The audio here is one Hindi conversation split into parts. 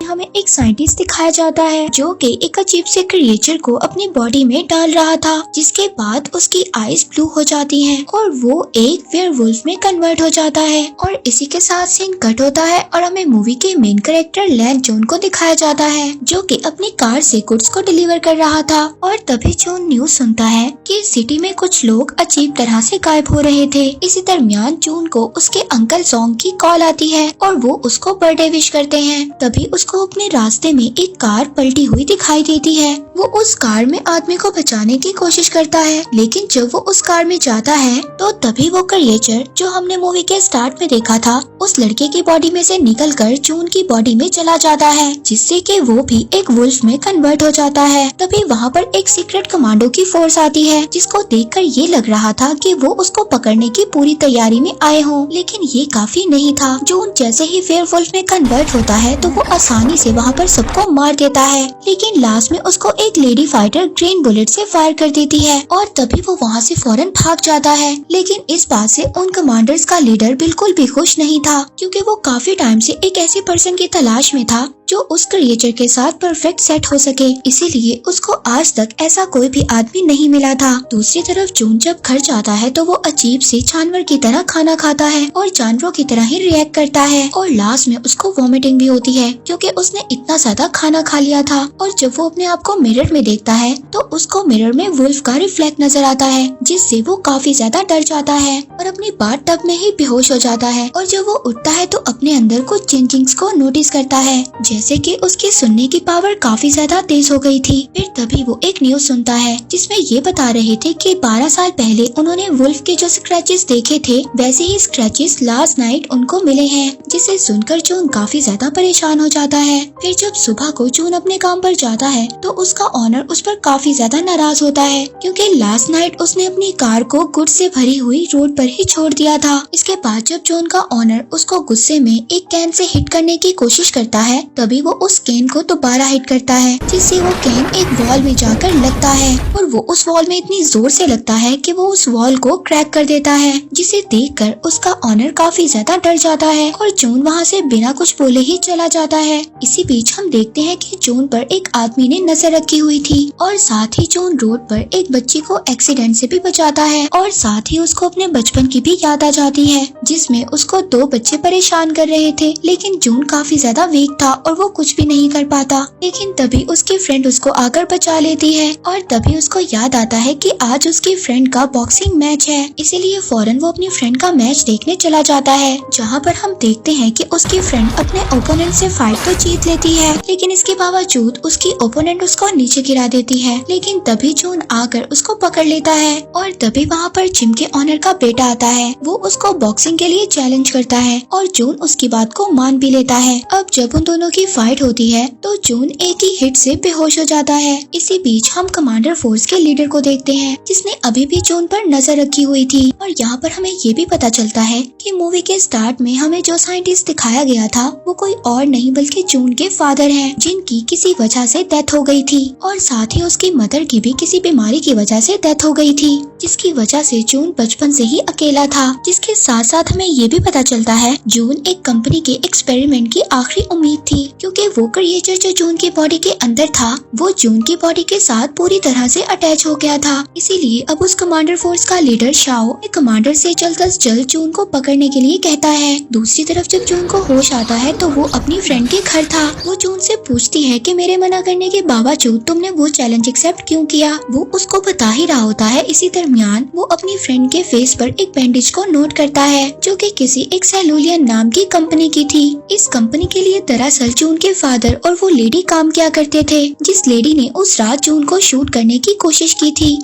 हमें एक साइंटिस्ट दिखाया जाता है जो कि एक अजीब से क्रिएचर को अपनी बॉडी में डाल रहा था, जिसके बाद उसकी आईज ब्लू हो जाती हैं और वो एक वेयरवुल्फ में कन्वर्ट हो जाता है। और इसी के साथ सीन कट होता है और हमें मूवी के मेन कैरेक्टर लैन जॉन को दिखाया जाता है जो कि अपनी कार से गुड्स को डिलीवर कर रहा था। और तभी जॉन न्यूज सुनता है कि सिटी में कुछ लोग अजीब तरह से गायब हो रहे थे। इसी दरमियान जून को उसके अंकल सॉन्ग की कॉल आती है और वो उसको बर्थडे विश करते हैं। तभी उसको अपने रास्ते में एक कार पलटी हुई दिखाई देती है। वो उस कार में आदमी को बचाने की कोशिश करता है, लेकिन जब वो उस कार में जाता है तो तभी वो क्रिएचर जो हमने मूवी के स्टार्ट में देखा था उस लड़के की बॉडी में से निकलकर जून की बॉडी में चला जाता है, जिससे कि वो भी एक वुल्फ में कन्वर्ट हो जाता है। तभी वहाँ पर एक सीक्रेट कमांडो की फोर्स आती है, जिसको देखकर ये लग रहा था कि वो उसको पकड़ने की पूरी तैयारी में आए हों, लेकिन ये काफी नहीं था। जून जैसे ही वेयरवुल्फ में कन्वर्ट होता है तो वो आसानी से वहाँ पर सबको मार देता है, लेकिन लास्ट में उसको एक लेडी फाइटर ग्रीन बुलेट से फायर कर देती है और तभी वो वहाँ से फौरन भाग जाता है। लेकिन इस बात से उन कमांडर्स का लीडर बिल्कुल भी खुश नहीं था, क्योंकि वो काफी टाइम से एक ऐसे पर्सन की तलाश में था जो उस क्रिएचर के साथ परफेक्ट सेट हो सके, इसीलिए उसको आज तक ऐसा कोई भी आदमी नहीं मिला था। दूसरी तरफ जून जब घर जाता है तो वो अजीब से जानवर की तरह खाना खाता है और जानवरों की तरह ही रिएक्ट करता है और लास्ट में उसको वॉमिटिंग भी होती है, क्योंकि उसने इतना ज्यादा खाना खा लिया था। और जब वो अपने आप को मिरर में देखता है तो उसको मिरर में वुल्फ का रिफ्लेक्ट नजर आता है, जिससे वो काफी ज्यादा डर जाता है और अपनी बाथ टब में ही बेहोश हो जाता है। और जब वो उठता है तो अपने अंदर कुछ चेंजिंग्स को नोटिस करता है, जैसे कि उसकी सुनने की पावर काफी ज्यादा तेज हो गई थी। फिर तभी वो एक न्यूज सुनता है जिसमें ये बता रहे थे कि 12 साल पहले उन्होंने वुल्फ के जो स्क्रैचेस देखे थे वैसे ही स्क्रैचेस लास्ट नाइट उनको मिले हैं, जिसे सुनकर जून काफी ज्यादा परेशान हो जाता है। फिर जब सुबह को जून अपने काम पर जाता है तो उसका ऑनर उस पर काफी ज्यादा नाराज होता है, क्योंकि लास्ट नाइट उसने अपनी कार को गुड्स से भरी हुई रोड पर ही छोड़ दिया था। इसके बाद जब जून का ऑनर उसको गुस्से में एक कैन से हिट करने की कोशिश करता है तभी वो उस कैन को दोबारा हिट करता है, जिससे वो कैन एक वॉल में जाकर लगता है और वो उस वॉल में इतनी जोर से लगता है कि वो उस वॉल को क्रैक कर देता है, जिसे देखकर उसका ऑनर काफी ज्यादा डर जाता है और जून वहाँ से बिना कुछ बोले ही चला जाता है। इसी बीच हम देखते हैं कि जून पर एक आदमी ने नजर रखी हुई थी और साथ ही जून रोड पर एक बच्ची को एक्सीडेंट से भी बचाता है और साथ ही उसको अपने बचपन की भी याद आ जाती है, जिसमें उसको 2 बच्चे परेशान कर रहे थे, लेकिन जून काफी ज्यादा वीक था और वो कुछ भी नहीं कर पाता। लेकिन तभी उसकी फ्रेंड उसको आकर बचा लेती है और तभी उसको याद आता है कि आज उसकी फ्रेंड का बॉक्सिंग मैच है, इसीलिए फौरन वो अपनी फ्रेंड का मैच देखने चला जाता है, जहाँ पर हम देखते हैं कि उसकी फ्रेंड अपने ओपोनेंट से फाइट तो जीत लेती है, लेकिन इसके बावजूद उसकी ओपोनेंट उसको नीचे गिरा देती है। लेकिन तभी जून आकर उसको पकड़ लेता है और तभी वहाँ पर जिम के ऑनर का बेटा आता है। वो उसको बॉक्सिंग के लिए चैलेंज करता है और जून उसकी बात को मान भी लेता है। अब जब उन दोनों की फाइट होती है तो जून एक ही हिट से बेहोश हो जाता है। इसी बीच हम कमांडर फोर्स के लीडर को देखते हैं, जिसने अभी भी जून पर नजर रखी हुई थी। और यहाँ पर हमें ये भी पता चलता है कि मूवी के स्टार्ट में हमें जो साइंटिस्ट दिखाया गया था वो कोई और नहीं बल्कि जून के फादर हैं, जिनकी किसी वजह से डेथ हो गई थी और साथ ही उसकी मदर की भी किसी बीमारी की वजह से डेथ हो गई थी, जिसकी वजह से जून बचपन से ही अकेला था। जिसके साथ साथ हमें ये भी पता चलता है जून एक कंपनी के एक्सपेरिमेंट की आखिरी उम्मीद थी, क्योंकि वो क्रिएचर जो जून की बॉडी के अंदर था वो जून की बॉडी के साथ पूरी तरह से अटैच हो गया था। इसीलिए अब उस कमांडर फोर्स का लीडर शाओ कमांडर से जल्द अज जल्द जून को पकड़ने के लिए कहता है। दूसरी तरफ जब जून को होश आता है तो वो अपनी फ्रेंड के घर था। वो जून से पूछती है कि मेरे मना करने के बावजूद तुमने वो चैलेंज एक्सेप्ट क्यों किया। वो उसको बता ही रहा होता है। इसी दरमियान वो अपनी फ्रेंड के फेस पर एक बैंडेज को नोट करता है, जो कि किसी एक सेलुलियन नाम की कंपनी की थी। इस कंपनी के लिए दरअसल जून के फादर और वो लेडी काम किया करते थे, जिस लेडी ने उस रात जून को शूट करने की कोशिश की थी।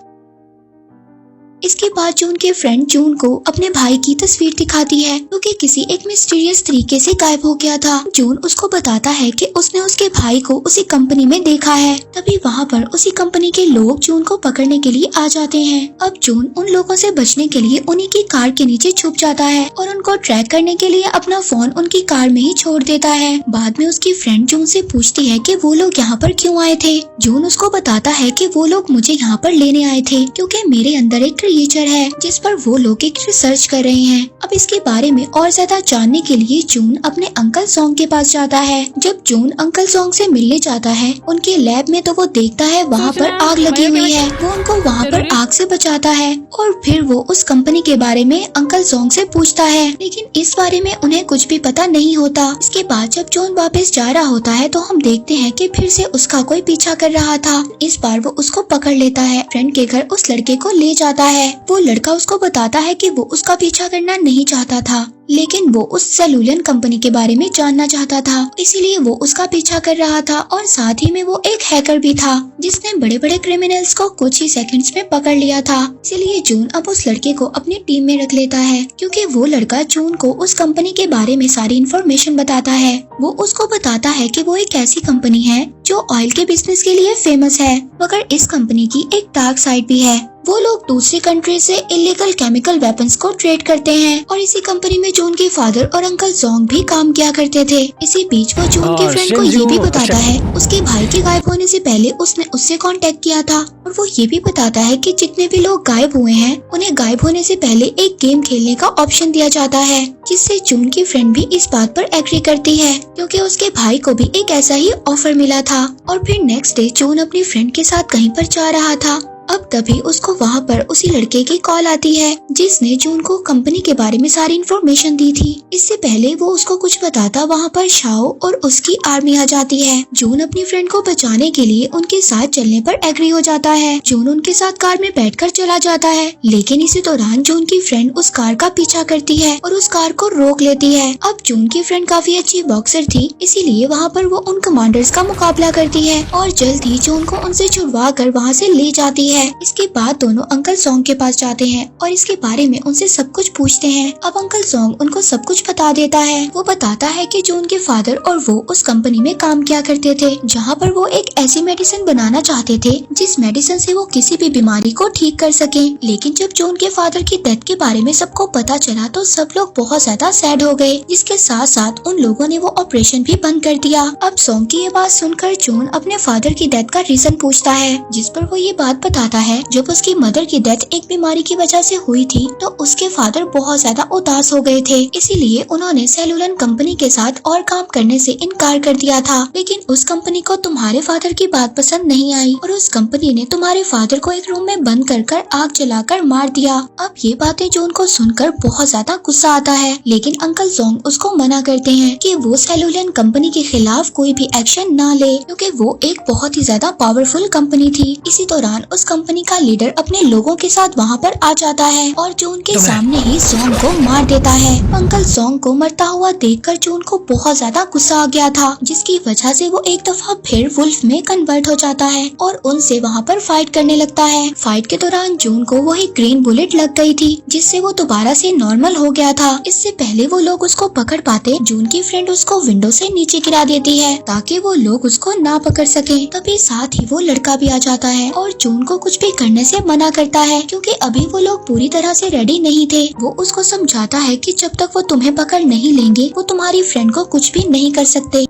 इसके बाद जून के फ्रेंड जून को अपने भाई की तस्वीर दिखाती है, जो कि किसी एक मिस्टीरियस तरीके से गायब हो गया था। जून उसको बताता है कि उसने उसके भाई को उसी कंपनी में देखा है। तभी वहाँ पर उसी कंपनी के लोग जून को पकड़ने के लिए आ जाते हैं। अब जून उन लोगों से बचने के लिए उन्हीं की कार के नीचे छुप जाता है और उनको ट्रैक करने के लिए अपना फोन उनकी कार में ही छोड़ देता है। बाद में उसकी फ्रेंड जून से पूछती है कि वो लोग यहाँ पर क्यों आए थे। जून उसको बताता है कि वो लोग मुझे यहाँ पर लेने आए थे, क्योंकि मेरे अंदर एक क्रिएचर है जिस पर वो लोग एक रिसर्च कर रहे हैं। अब इसके बारे में और ज्यादा जानने के लिए जून अपने अंकल सॉन्ग के पास जाता है। जब जून अंकल सॉन्ग से मिलने जाता है उनके लैब में तो वो देखता है वहाँ पर आग लगी हुई है। वो उनको वहाँ पर आग से बचाता है और फिर वो उस कंपनी के बारे में अंकल सॉन्ग से पूछता है, लेकिन इस बारे में उन्हें कुछ भी पता नहीं होता। इसके बाद जब जून वापस जा रहा होता है तो हम देखते हैं कि फिर से उसका कोई पीछा कर रहा था। इस बार वो उसको पकड़ लेता है, फ्रेंड के घर उस लड़के को ले जाता है। वो लड़का उसको बताता है कि वो उसका पीछा करना नहीं चाहता था, लेकिन वो उस सेलुलन कंपनी के बारे में जानना चाहता था, इसीलिए वो उसका पीछा कर रहा था। और साथ ही में वो एक हैकर भी था जिसने बड़े बड़े क्रिमिनल्स को कुछ ही सेकंड्स में पकड़ लिया था। इसीलिए जून अब उस लड़के को अपनी टीम में रख लेता है, क्योंकि वो लड़का जून को उस कंपनी के बारे में सारी इन्फॉर्मेशन बताता है। वो उसको बताता है कि वो एक ऐसी कंपनी है जो ऑयल के बिजनेस के लिए फेमस है, मगर इस कंपनी की एक डार्क साइड भी है। वो लोग दूसरी कंट्री से इलीगल केमिकल वेपन्स को ट्रेड करते हैं और इसी कंपनी में जून के फादर और अंकल जोंग भी काम किया करते थे। इसी बीच वो जून के फ्रेंड को ये भी बताता है उसके भाई के गायब होने से पहले उसने उससे कांटेक्ट किया था, और वो ये भी बताता है कि जितने भी लोग गायब हुए हैं उन्हें गायब होने से पहले एक गेम खेलने का ऑप्शन दिया जाता है, जिससे जून की फ्रेंड भी इस बात पर एग्री करती है, क्योंकि उसके भाई को भी एक ऐसा ही ऑफर मिला था। और फिर नेक्स्ट डे जून अपनी फ्रेंड के साथ कहीं पर जा रहा था। अब तभी उसको वहाँ पर उसी लड़के की कॉल आती है जिसने जून को कंपनी के बारे में सारी इन्फॉर्मेशन दी थी। इससे पहले वो उसको कुछ बताता वहाँ पर शाओ और उसकी आर्मी आ जाती है। जून अपनी फ्रेंड को बचाने के लिए उनके साथ चलने पर एग्री हो जाता है। जून उनके साथ कार में बैठकर चला जाता है, लेकिन इसी दौरान जून की फ्रेंड उस कार का पीछा करती है और उस कार को रोक लेती है। अब जून की फ्रेंड काफी अच्छी बॉक्सर थी, इसीलिए वहाँ पर वो उन कमांडर्स का मुकाबला करती है और जल्द ही जून को उनसे छुड़वा कर वहाँ से ले जाती है। इसके बाद दोनों अंकल सॉन्ग के पास जाते हैं और इसके बारे में उनसे सब कुछ पूछते हैं। अब अंकल सॉन्ग उनको सब कुछ बता देता है। वो बताता है कि जून के फादर और वो उस कंपनी में काम किया करते थे जहाँ पर वो एक ऐसी मेडिसिन बनाना चाहते थे जिस मेडिसिन से वो किसी भी बीमारी को ठीक कर सके। लेकिन जब जून के फादर की डेथ के बारे में सबको पता चला तो सब लोग बहुत ज्यादा सैड हो गए, जिसके साथ साथ उन लोगों ने वो ऑपरेशन भी बंद कर दिया। अब सॉन्ग की ये बात सुनकर जून अपने फादर की डेथ का रीजन पूछता है, जिस पर वो ये बात बताता है जब उसकी मदर की डेथ एक बीमारी की वजह से हुई थी तो उसके फादर बहुत ज्यादा उदास हो गए थे, इसीलिए उन्होंने सेलुलन कंपनी के साथ और काम करने से इनकार कर दिया था। लेकिन उस कंपनी को तुम्हारे फादर की बात पसंद नहीं आई और उस कंपनी ने तुम्हारे फादर को एक रूम में बंद कर आग जलाकर मार दिया। अब ये बातें जून को सुनकर बहुत ज्यादा गुस्सा आता है, लेकिन अंकल जोंग उसको मना करते हैं कि वो सेलुलन कंपनी के खिलाफ कोई भी एक्शन ना ले, क्योंकि वो एक बहुत ही ज्यादा पावरफुल कंपनी थी। इसी दौरान उस कंपनी का लीडर अपने लोगों के साथ वहाँ पर आ जाता है और जून के सामने ही जोंग को मार देता है। अंकल जोंग को मरता हुआ देखकर जून को बहुत ज्यादा गुस्सा आ गया था, जिसकी वजह से वो एक दफा फिर वुल्फ में कन्वर्ट हो जाता है और उनसे वहाँ पर फाइट करने लगता है। फाइट के दौरान जून को वही ग्रीन बुलेट लग गई थी, जिससे वो दोबारा से नॉर्मल हो गया था। इससे पहले वो लोग उसको पकड़ पाते, जून की फ्रेंड उसको विंडो से नीचे गिरा देती है ताकि वो लोग उसको ना पकड़ सके। तभी साथ ही वो लड़का भी आ जाता है और जून को कुछ भी करने से मना करता है, क्योंकि अभी वो लोग पूरी तरह से रेडी नहीं थे। वो उसको समझाता है कि जब तक वो तुम्हें पकड़ नहीं लेंगे वो तुम्हारी फ्रेंड को कुछ भी नहीं कर सकते।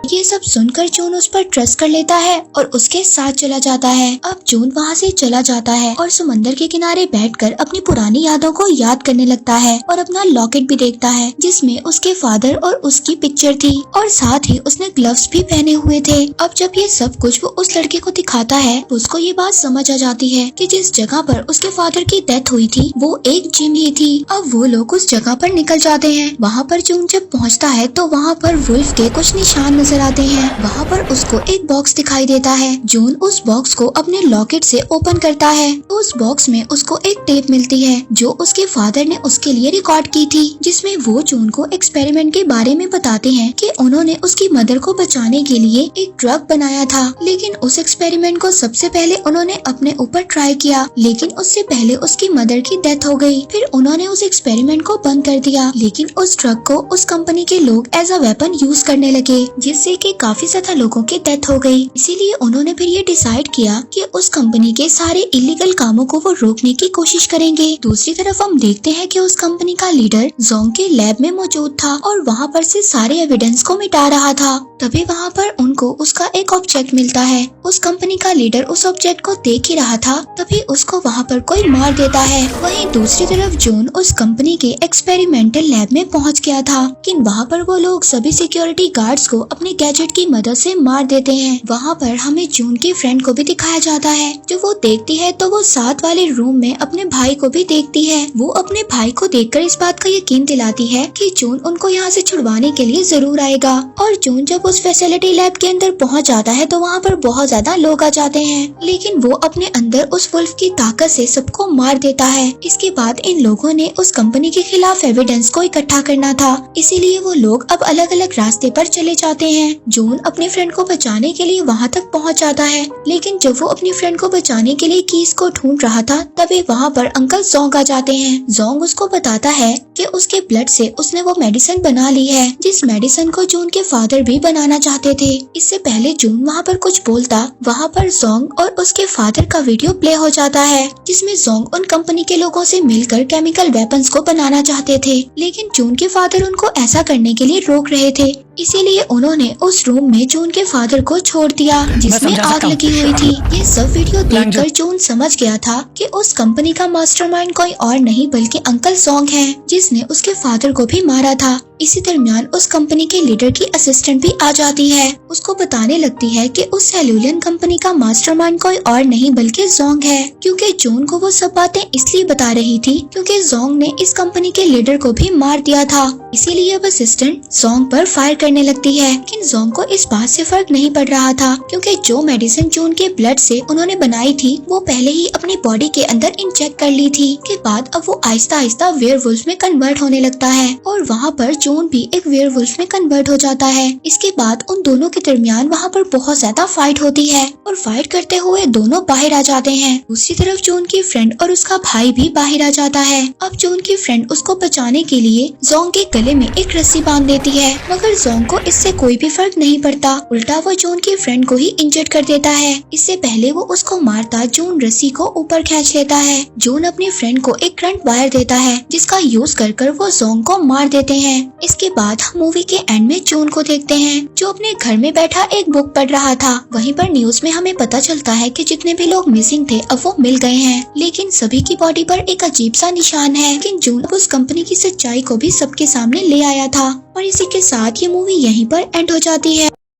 ये सब सुनकर जून उस पर ट्रस्ट कर लेता है और उसके साथ चला जाता है। अब जून वहाँ से चला जाता है और समंदर के किनारे बैठकर अपनी पुरानी यादों को याद करने लगता है और अपना लॉकेट भी देखता है जिसमें उसके फादर और उसकी पिक्चर थी और साथ ही उसने ग्लव्स भी पहने हुए थे। अब जब ये सब कुछ वो उस लड़के को दिखाता है तो उसको ये बात समझ आ जाती है कि जिस जगह पर उसके फादर की डेथ हुई थी वो एक जिम ही थी। अब वो लोग उस जगह पर निकल जाते हैं। वहाँ पर जून जब पहुँचता है तो वहाँ पर वुल्फ के कुछ निशान नजर आते हैं। वहाँ पर उसको एक बॉक्स दिखाई देता है। जून उस बॉक्स को अपने लॉकेट से ओपन करता है तो उस बॉक्स में उसको एक टेप मिलती है जो उसके फादर ने उसके लिए रिकॉर्ड की थी, जिसमें वो जून को एक्सपेरिमेंट के बारे में बताते हैं कि उन्होंने उसकी मदर को बचाने के लिए एक ड्रग बनाया था। लेकिन उस एक्सपेरिमेंट को सबसे पहले उन्होंने अपने ऊपर ट्राई किया, लेकिन उससे पहले उसकी मदर की डेथ हो गई। फिर उन्होंने उस एक्सपेरिमेंट को बंद कर दिया, लेकिन उस ड्रग को उस कंपनी के लोग एज अ वेपन यूज करने लगे, जिससे कि काफी ज्यादा लोगों की डेथ हो गई। इसीलिए उन्होंने फिर ये डिसाइड किया कि उस कंपनी के सारे इलीगल कामों को वो रोकने की कोशिश करेंगे। दूसरी तरफ हम देखते हैं कि उस कंपनी का लीडर जोंग के लैब में मौजूद था और वहाँ पर से सारे एविडेंस को मिटा रहा था। तभी वहाँ पर उनको उसका एक ऑब्जेक्ट मिलता है। उस कंपनी का लीडर उस ऑब्जेक्ट को देख ही रहा था, तभी उसको वहाँ पर कोई मार देता है। वहीं दूसरी तरफ जॉन उस कंपनी के एक्सपेरिमेंटल लैब में पहुँच गया था, लेकिन वहाँ पर वो लोग सभी सिक्योरिटी गार्ड्स को अपने गैजेट की मदद से मार देते हैं। वहाँ पर हमें जॉन की फ्रेंड को भी दिखाया जाता है। जो वो देखती है तो वो साथ वाले रूम में अपने भाई को भी देखती है। वो अपने भाई को देखकर इस बात का यकीन दिलाती है कि जॉन उनको यहाँ से छुड़वाने के लिए जरूर आएगा। और जॉन जब उस फैसिलिटी लैब के अंदर पहुँच जाता है तो वहाँ पर बहुत ज्यादा लोग आ जाते हैं, लेकिन वो अपने अंदर उस वुल्फ की ताकत से सबको मार देता है। इसके बाद इन लोगों ने उस कंपनी के खिलाफ एविडेंस को इकट्ठा करना था, इसीलिए वो लोग अब अलग अलग रास्ते पर चले जाते हैं। जॉन अपने फ्रेंड को बचाने के लिए वहाँ तक पहुँच जाता है, लेकिन जब वो अपनी फ्रेंड को बचाने के लिए कीज को ढूंढ रहा था तभी वहाँ पर अंकल जोंग आ जाते हैं। जोंग उसको बताता है कि उसके ब्लड से उसने वो मेडिसिन बना ली है, जिस मेडिसिन को जून के फादर भी बनाना चाहते थे। इससे पहले जून वहाँ पर कुछ बोलता, वहाँ पर जोंग और उसके फादर का वीडियो प्ले हो जाता है, जिसमें जोंग उन कंपनी के लोगों से मिलकर केमिकल वेपन्स को बनाना चाहते थे, लेकिन जून के फादर उनको ऐसा करने के लिए रोक रहे थे। इसीलिए उन्होंने उस रूम में जून के फादर को छोड़ दिया जिसमें आग लगी हुई थी। ये सब वीडियो देखकर जून समझ गया था कि उस कंपनी का मास्टरमाइंड कोई और नहीं बल्कि अंकल जोंग है, जिसने उसके फादर को भी मारा था। इसी दरमियान उस कंपनी के लीडर की असिस्टेंट भी आ जाती है। उसको बताने लगती है कि उस सेल्यूलियन कंपनी का मास्टरमाइंड कोई और नहीं बल्कि जोंग है, क्योंकि जून को वो सब बातें इसलिए बता रही थी क्योंकि जोंग ने इस कंपनी के लीडर को भी मार दिया था। इसीलिए अब असिस्टेंट जोंग पर फायर करने लगती है, लेकिन जोंग को इस बात से फर्क नहीं पड़ रहा था, क्योंकि जो मेडिसिन जून के ब्लड से उन्होंने बनाई थी वो पहले ही अपनी बॉडी के अंदर इंजेक्ट कर ली थी। के बाद अब वो आहिस्ता आहिस्ता वेयरवुल्फ में कन्वर्ट होने लगता है और वहाँ पर जून भी एक वेयरवुल्फ में कन्वर्ट हो जाता है। इसके बाद उन दोनों के दरमियान वहाँ पर बहुत ज्यादा फाइट होती है और फाइट करते हुए दोनों बाहर आ जाते हैं। दूसरी तरफ जून की फ्रेंड और उसका भाई भी बाहर आ जाता है। अब जून की फ्रेंड उसको बचाने के लिए जोंग के गले में एक रस्सी बांध देती है, मगर जोंग को इससे कोई भी फर्क नहीं पड़ता, उल्टा वो जून की फ्रेंड को ही इंजर्ड कर देता है। इससे पहले वो उसको मारता जून रस्सी को ऊपर खींच लेता है। जून अपनी फ्रेंड को एक करंट वायर देता है जिसका यूज कर वो जोंग को मार देते हैं। इसके बाद हम मूवी के एंड में जून को देखते हैं जो अपने घर में बैठा एक बुक पढ़ रहा था। वहीं पर न्यूज में हमें पता चलता है कि जितने भी लोग मिसिंग थे अब वो मिल गए हैं, लेकिन सभी की बॉडी पर एक अजीब सा निशान है। लेकिन जून उस कंपनी की सच्चाई को भी सबके सामने ले आया था। और इसी के साथ ये मूवी यहीं पर एंड हो जाती है।